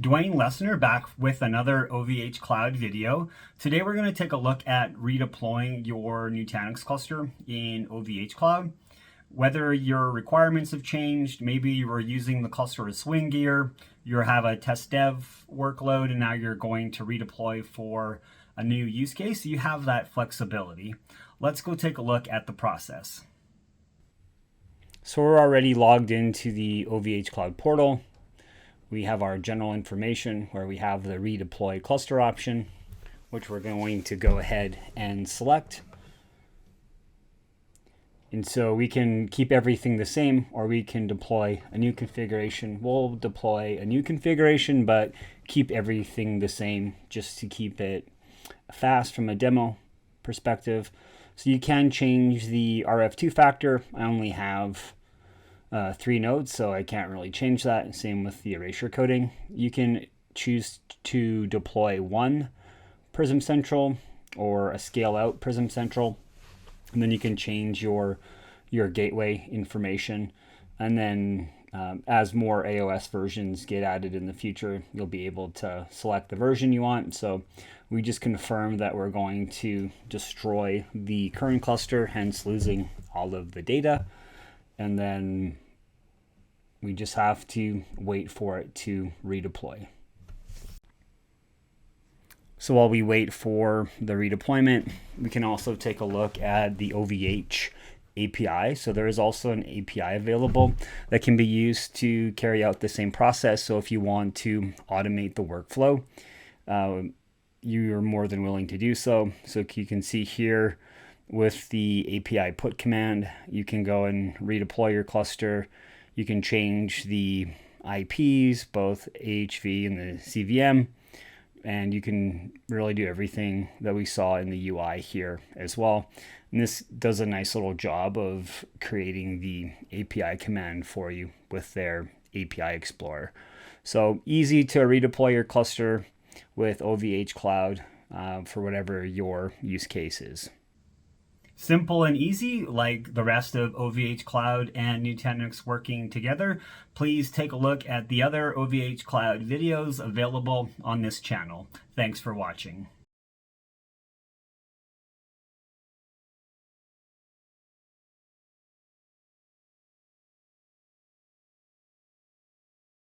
Dwayne Lessner back with another OVHcloud video. Today we're going to take a look at redeploying your Nutanix cluster in OVHcloud. Whether your requirements have changed, maybe you were using the cluster as swing gear, you have a test dev workload, and now you're going to redeploy for a new use case, you have that flexibility. Let's go take a look at the process. So we're already logged into the OVHcloud portal. We have our general information where we have the redeploy cluster option, which we're going to go ahead and select. And so we can keep everything the same, or we can deploy a new configuration. We'll deploy a new configuration, but keep everything the same just to keep it fast from a demo perspective. So you can change the RF2 factor. I only have 3 nodes, so I can't really change that. Same with the erasure coding. You can choose to deploy one Prism Central or a scale out Prism Central, and then you can change your gateway information. And then as more AOS versions get added in the future, you'll be able to select the version you want. So we just confirmed that we're going to destroy the current cluster, hence losing all of the data. And then we just have to wait for it to redeploy. So while we wait for the redeployment, we can also take a look at the OVH API. So there is also an API available that can be used to carry out the same process. So if you want to automate the workflow, you're more than willing to do so. So you can see here with the API put command, you can go and redeploy your cluster. You can change the IPs, both AHV and the CVM, and you can really do everything that we saw in the UI here as well. And this does a nice little job of creating the API command for you with their API Explorer. So easy to redeploy your cluster with OVHcloud for whatever your use case is. Simple and easy, like the rest of OVHcloud and Nutanix working together. Please take a look at the other OVHcloud videos available on this channel. Thanks for watching.